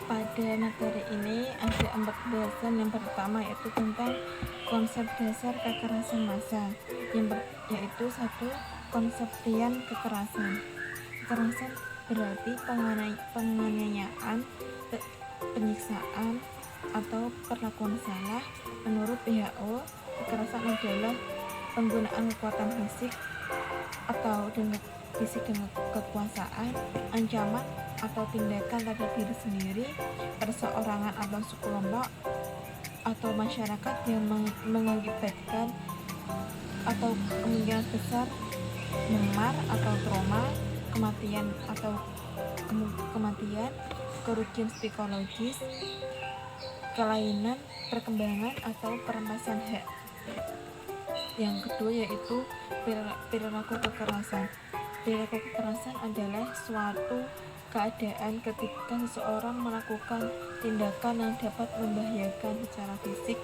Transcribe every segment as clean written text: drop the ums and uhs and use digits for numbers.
Pada materi ini ada 4 bahasan. Yang pertama yaitu tentang konsep dasar kekerasan massa, yaitu 1. Konseptian kekerasan. Kekerasan berarti penganiayaan, penyiksaan, atau perlakuan salah. Menurut WHO, kekerasan adalah penggunaan kekuatan fisik atau fisik dengan kekuasaan, ancaman, atau tindakan terhadap diri sendiri, perseorangan atau sekelompok, atau masyarakat yang mengakibatkan atau kemungkinan besar memar atau trauma, kematian atau kerugian psikologis, kelainan, perkembangan, atau perampasan hak. Yang kedua yaitu perilaku kekerasan. Perilaku kekerasan adalah suatu keadaan ketika seseorang melakukan tindakan yang dapat membahayakan secara fisik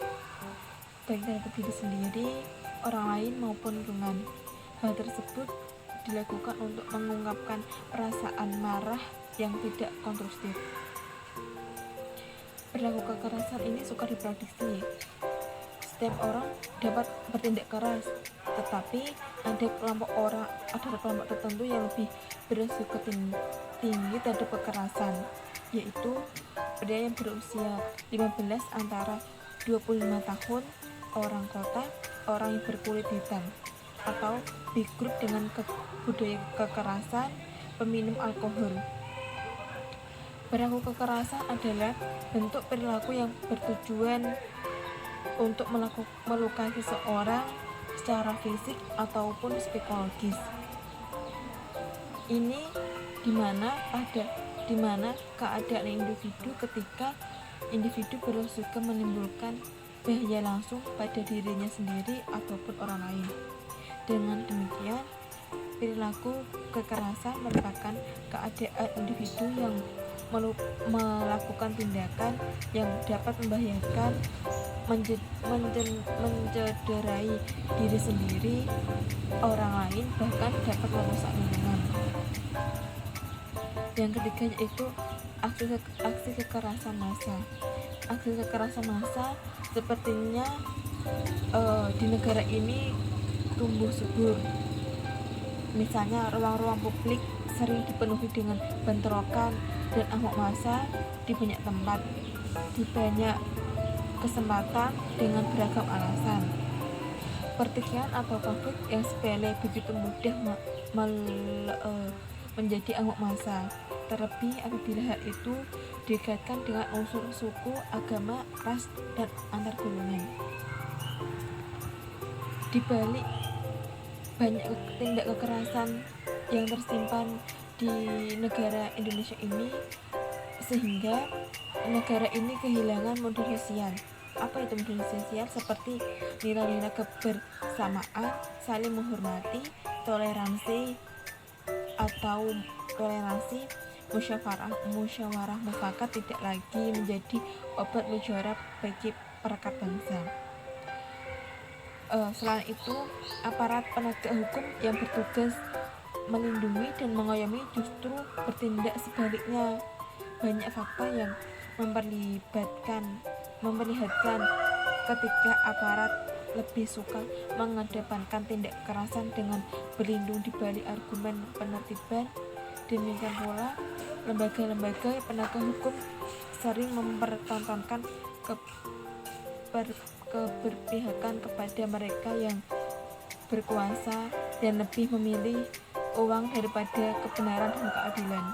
baik terhadap diri sendiri, orang lain maupun lingkungan. Hal tersebut dilakukan untuk mengungkapkan perasaan marah yang tidak konstruktif. Perilaku kekerasan ini suka diprediksi. Setiap orang dapat bertindak keras, tetapi ada kelompok tertentu yang lebih berisiko tinggi terhadap kekerasan, yaitu pria yang berusia 15 antara 25 tahun, orang kota, orang yang berkulit hitam, atau big group dengan budaya kekerasan, peminum alkohol. Perilaku kekerasan adalah bentuk perilaku yang bertujuan untuk melukai seseorang secara fisik ataupun psikologis. Ini dimana keadaan individu ketika individu berusaha menimbulkan bahaya langsung pada dirinya sendiri ataupun orang lain. Dengan demikian, perilaku kekerasan merupakan keadaan individu yang melakukan tindakan yang dapat membahayakan, mencederai diri sendiri, orang lain, bahkan dapat merusak lingkungan. Yang ketiga yaitu aksi kekerasan massa. Aksi kekerasan massa sepertinya di negara ini tumbuh subur. Misalnya ruang-ruang publik sering dipenuhi dengan bentrokan dan amuk massa di banyak tempat, di banyak kesempatan dengan beragam alasan. Pertikaian atau konflik yang sepele begitu mudah menjadi amuk massa, terlebih apabila hal itu dikaitkan dengan unsur suku, agama, ras, dan antar golongan. Di balik banyak tindak kekerasan yang tersimpan di negara Indonesia ini, sehingga negara ini kehilangan model sosial. Apa itu model sosial? Seperti nilai-nilai kebersamaan, saling menghormati, toleransi, musyawarah mufakat tidak lagi menjadi obat mujarab bagi perekat bangsa. Selain itu, aparat penegak hukum yang bertugas melindungi dan mengayomi justru bertindak sebaliknya. Banyak fakta yang memperlihatkan ketika aparat lebih suka mengedepankan tindak kekerasan dengan berlindung di balik argumen penertiban. Demikian pula, lembaga-lembaga penegak hukum sering mempertontonkan keberpihakan kepada mereka yang berkuasa dan lebih memilih uang daripada kebenaran dan keadilan.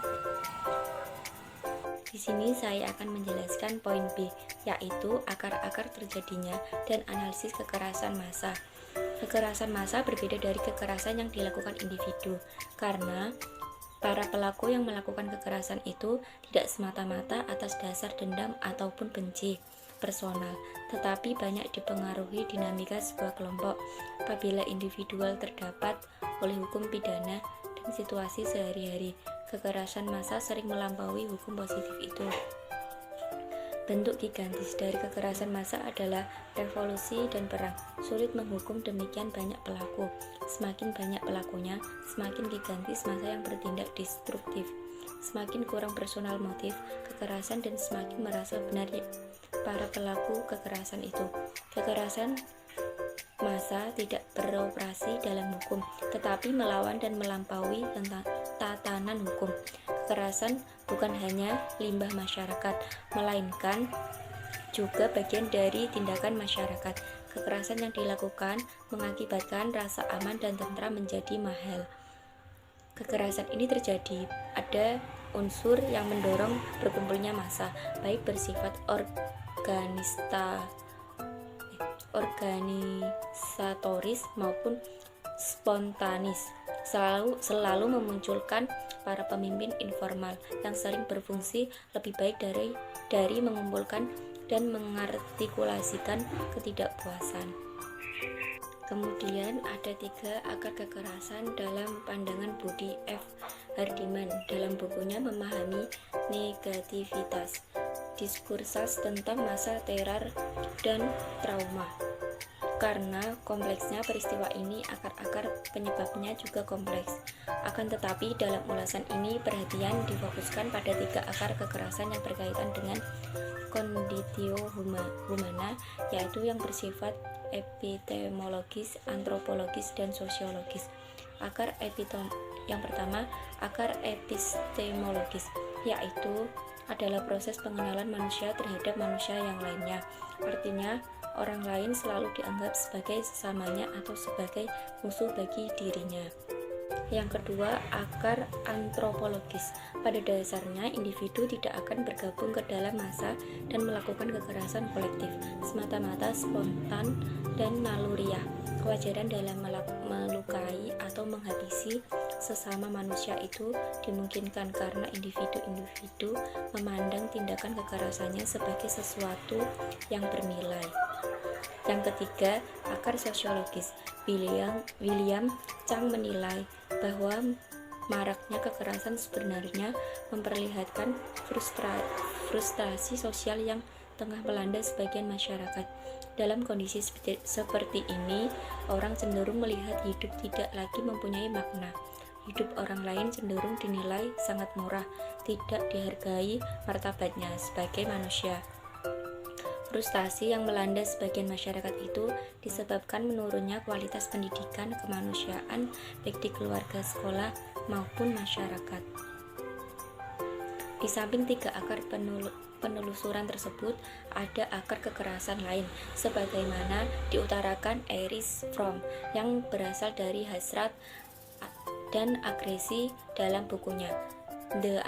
Di sini saya akan menjelaskan poin B, yaitu akar-akar terjadinya dan analisis kekerasan massa. Kekerasan massa berbeda dari kekerasan yang dilakukan individu, karena para pelaku yang melakukan kekerasan itu tidak semata-mata atas dasar dendam ataupun benci personal, tetapi banyak dipengaruhi dinamika sebuah kelompok. Apabila individual terdapat oleh hukum pidana dan situasi sehari-hari, kekerasan massa sering melampaui hukum positif itu. Bentuk gigantis dari kekerasan massa adalah revolusi dan perang. Sulit menghukum demikian banyak pelaku. Semakin banyak pelakunya, semakin gigantis massa yang bertindak destruktif. semakin kurang personal motif kekerasan dan semakin merasa benar para pelaku kekerasan itu. Kekerasan massa tidak beroperasi dalam hukum, tetapi melawan dan melampaui tentang tatanan hukum. Kekerasan bukan hanya limbah masyarakat, melainkan juga bagian dari tindakan masyarakat. Kekerasan yang dilakukan mengakibatkan rasa aman dan tentram menjadi mahal. Kekerasan ini terjadi, ada unsur yang mendorong berkumpulnya massa, baik bersifat organisatoris maupun spontanis, selalu memunculkan para pemimpin informal yang sering berfungsi lebih baik dari mengumpulkan dan mengartikulasikan ketidakpuasan. Kemudian ada 3 akar kekerasan dalam pandangan Budi F. Hardiman dalam bukunya Memahami Negativitas, Diskursus tentang masa teror dan trauma. Karena kompleksnya peristiwa ini, akar-akar penyebabnya juga kompleks. Akan tetapi dalam ulasan ini perhatian difokuskan pada 3 akar kekerasan yang berkaitan dengan conditio humana, yaitu yang bersifat epistemologis, antropologis, dan sosiologis. Yang pertama, akar epistemologis, yaitu adalah proses pengenalan manusia terhadap manusia yang lainnya. Artinya, orang lain selalu dianggap sebagai sesamanya atau sebagai musuh bagi dirinya. Yang kedua, akar antropologis. Pada dasarnya, individu tidak akan bergabung ke dalam massa dan melakukan kekerasan kolektif semata-mata spontan dan naluriah. Kewajaran dalam melukai atau menghabisi sesama manusia itu dimungkinkan karena individu-individu memandang tindakan kekerasannya sebagai sesuatu yang bernilai. Yang ketiga, akar sosiologis. William Chang menilai bahwa maraknya kekerasan sebenarnya memperlihatkan frustasi sosial yang tengah melanda sebagian masyarakat. Dalam kondisi seperti ini, orang cenderung melihat hidup tidak lagi mempunyai makna. Hidup orang lain cenderung dinilai sangat murah, tidak dihargai martabatnya sebagai manusia. Frustasi yang melanda sebagian masyarakat itu disebabkan menurunnya kualitas pendidikan kemanusiaan baik di keluarga, sekolah, maupun masyarakat. Di samping 3 akar penelusuran tersebut, ada akar kekerasan lain, sebagaimana diutarakan Erich Fromm yang berasal dari hasrat dan agresi dalam bukunya The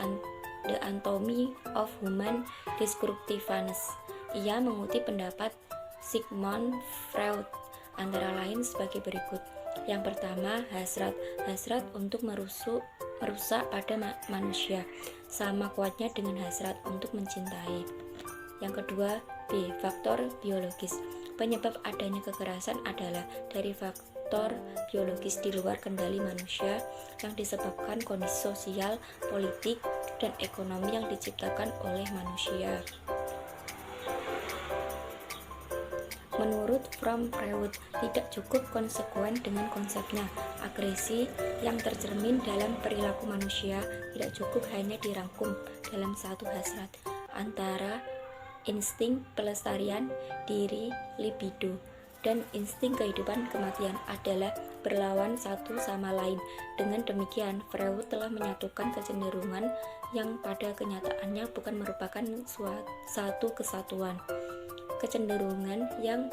Anatomy of Human Destructiveness. Ia mengutip pendapat Sigmund Freud antara lain sebagai berikut. Yang pertama, hasrat untuk merusak pada manusia sama kuatnya dengan hasrat untuk mencintai. Yang kedua, B. Faktor biologis. Penyebab adanya kekerasan adalah dari faktor biologis di luar kendali manusia yang disebabkan kondisi sosial, politik, dan ekonomi yang diciptakan oleh manusia. Menurut Freud, tidak cukup konsekuen dengan konsepnya. Agresi yang tercermin dalam perilaku manusia tidak cukup hanya dirangkum dalam satu hasrat antara insting pelestarian diri libido dan insting kehidupan kematian adalah berlawan satu sama lain. Dengan demikian, Freud telah menyatukan kecenderungan yang pada kenyataannya bukan merupakan satu kesatuan. Kecenderungan yang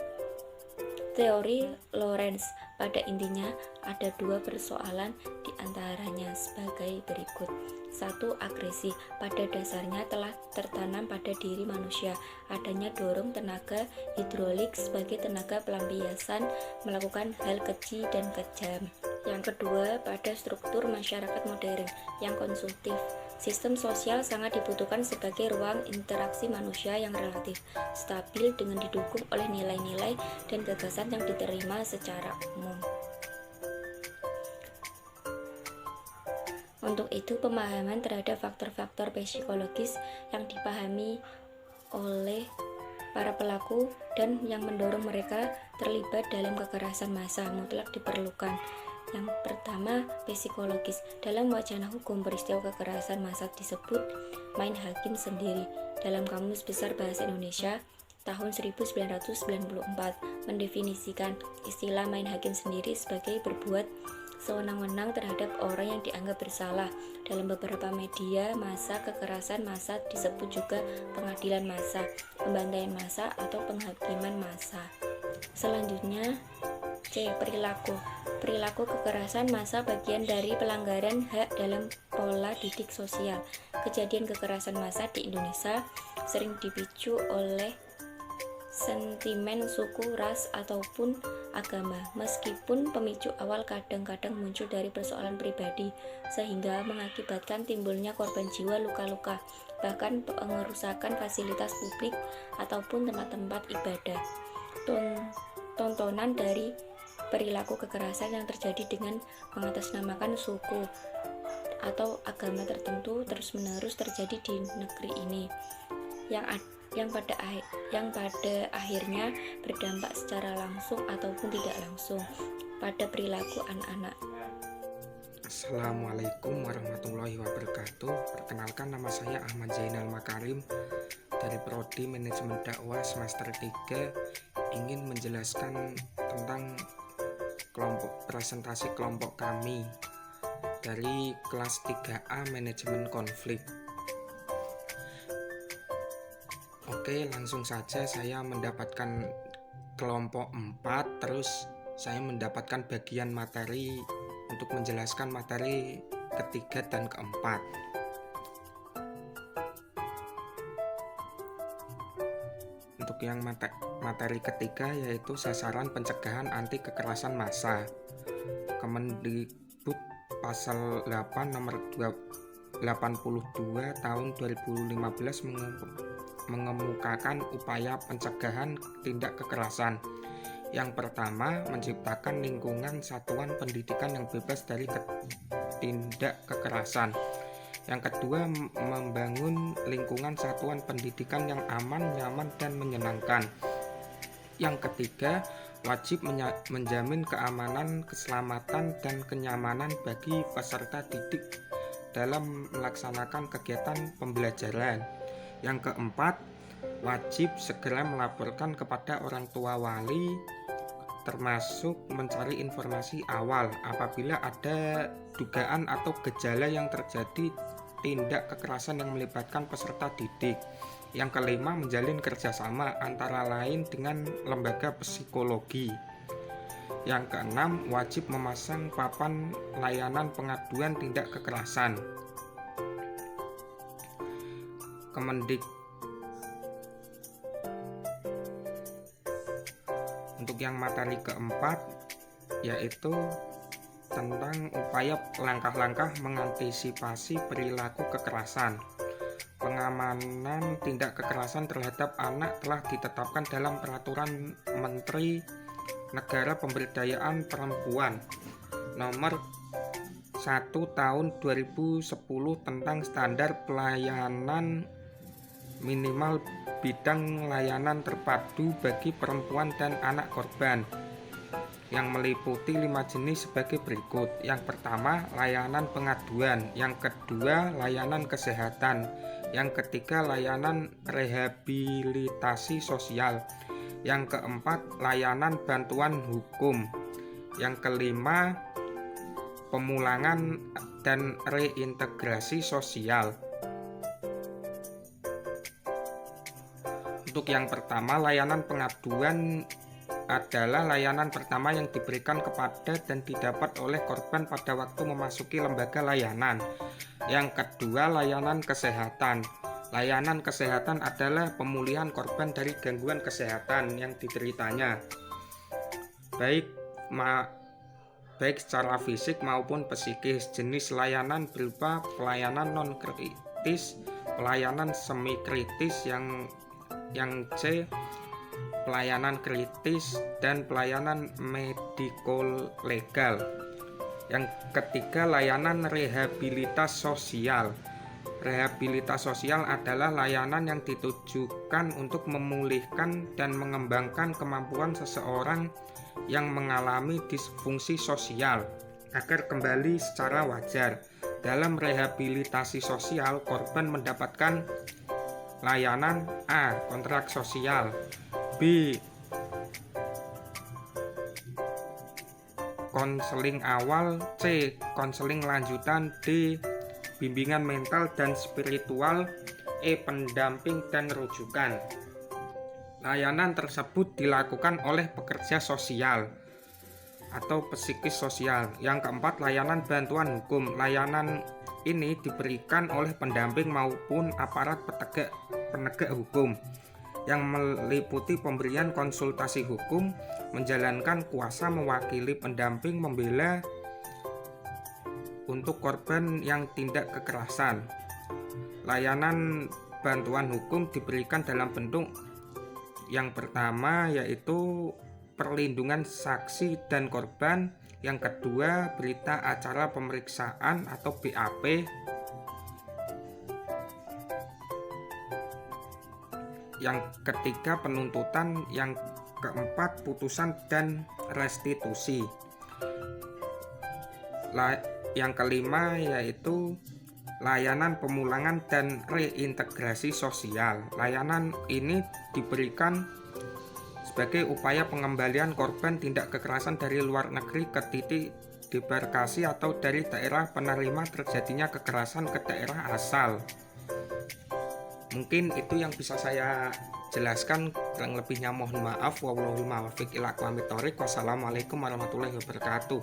teori Lorentz pada intinya ada 2 persoalan diantaranya sebagai berikut. 1. Agresi pada dasarnya telah tertanam pada diri manusia. Adanya dorong tenaga hidrolik sebagai tenaga pelampiasan melakukan hal keji dan kejam. Yang kedua, pada struktur masyarakat modern yang konsumtif. Sistem sosial sangat dibutuhkan sebagai ruang interaksi manusia yang relatif stabil dengan didukung oleh nilai-nilai dan gagasan yang diterima secara umum. Untuk itu, pemahaman terhadap faktor-faktor psikologis yang dipahami oleh para pelaku dan yang mendorong mereka terlibat dalam kekerasan massa mutlak diperlukan. Yang pertama, psikologis. Dalam wacana hukum, peristiwa kekerasan massa disebut main hakim sendiri. Dalam Kamus Besar Bahasa Indonesia tahun 1994 mendefinisikan istilah main hakim sendiri sebagai berbuat sewenang-wenang terhadap orang yang dianggap bersalah. Dalam beberapa media massa, kekerasan massa disebut juga pengadilan massa, pembantaian massa, atau penghakiman massa. Selanjutnya, C. Perilaku. Perilaku kekerasan massa bagian dari pelanggaran hak dalam pola didik sosial. Kejadian kekerasan massa di Indonesia sering dipicu oleh sentimen suku, ras, ataupun agama. Meskipun pemicu awal kadang-kadang muncul dari persoalan pribadi, sehingga mengakibatkan timbulnya korban jiwa, luka-luka, bahkan pengerusakan fasilitas publik ataupun tempat-tempat ibadah. Tontonan dari perilaku kekerasan yang terjadi dengan mengatasnamakan suku atau agama tertentu terus-menerus terjadi di negeri ini, yang pada akhirnya berdampak secara langsung ataupun tidak langsung pada perilaku anak-anak. Assalamualaikum warahmatullahi wabarakatuh. Perkenalkan, nama saya Ahmad Zainal Makarim dari Prodi Manajemen Dakwah semester 3, ingin menjelaskan tentang presentasi kelompok kami dari kelas 3A Manajemen Konflik. Oke, langsung saja saya mendapatkan kelompok 4, terus saya mendapatkan bagian materi untuk menjelaskan materi ketiga dan keempat. Untuk yang materi ketiga yaitu sasaran pencegahan anti kekerasan massa. Kemendikbud pasal 8 nomor 82 tahun 2015 mengemukakan upaya pencegahan tindak kekerasan. Yang pertama, menciptakan lingkungan satuan pendidikan yang bebas dari tindak kekerasan. Yang kedua, membangun lingkungan satuan pendidikan yang aman, nyaman, dan menyenangkan. Yang ketiga, wajib menjamin keamanan, keselamatan, dan kenyamanan bagi peserta didik dalam melaksanakan kegiatan pembelajaran. Yang keempat, wajib segera melaporkan kepada orang tua wali, termasuk mencari informasi awal apabila ada dugaan atau gejala yang terjadi tindak kekerasan yang melibatkan peserta didik. Yang kelima, menjalin kerjasama antara lain dengan lembaga psikologi. Yang keenam, wajib memasang papan layanan pengaduan tindak kekerasan. Untuk yang materi keempat yaitu tentang upaya langkah-langkah mengantisipasi perilaku kekerasan. Pengamanan tindak kekerasan terhadap anak telah ditetapkan dalam Peraturan Menteri Negara Pemberdayaan Perempuan Nomor 1 Tahun 2010 tentang standar pelayanan minimal bidang layanan terpadu bagi perempuan dan anak korban, yang meliputi 5 jenis sebagai berikut. Yang pertama, layanan pengaduan. Yang kedua, layanan kesehatan. Yang ketiga, layanan rehabilitasi sosial. Yang keempat, layanan bantuan hukum. Yang kelima, pemulangan dan reintegrasi sosial. Untuk yang pertama, layanan pengaduan adalah layanan pertama yang diberikan kepada dan didapat oleh korban pada waktu memasuki lembaga layanan. Yang kedua, layanan kesehatan. Layanan kesehatan adalah pemulihan korban dari gangguan kesehatan yang dideritanya, baik secara fisik maupun psikis. Jenis layanan berupa pelayanan non-kritis, pelayanan semi-kritis, yang C, pelayanan kritis, dan pelayanan mediko-legal. Yang ketiga, layanan rehabilitas sosial. Rehabilitas sosial adalah layanan yang ditujukan untuk memulihkan dan mengembangkan kemampuan seseorang yang mengalami disfungsi sosial. agar kembali secara wajar. Dalam rehabilitasi sosial, korban mendapatkan layanan A. Kontrak sosial, B. konseling awal, C. konseling lanjutan, D. bimbingan mental dan spiritual, E. pendamping dan rujukan. Layanan tersebut dilakukan oleh pekerja sosial atau psikis sosial. Yang keempat, layanan bantuan hukum. Layanan ini diberikan oleh pendamping maupun aparat penegak hukum yang meliputi pemberian konsultasi hukum, menjalankan kuasa mewakili pendamping, membela untuk korban yang tindak kekerasan. Layanan bantuan hukum diberikan dalam bentuk yang pertama yaitu perlindungan saksi dan korban, yang kedua berita acara pemeriksaan atau BAP, yang ketiga penuntutan, yang keempat putusan dan restitusi. Yang kelima yaitu layanan pemulangan dan reintegrasi sosial. Layanan ini diberikan sebagai upaya pengembalian korban tindak kekerasan dari luar negeri ke titik debarkasi atau dari daerah penerima terjadinya kekerasan ke daerah asal. Mungkin itu yang bisa saya jelaskan, kurang lebihnya mohon maaf. Wallahul muwaffiq ila aqwamit thoriq. Wassalamualaikum warahmatullahi wabarakatuh.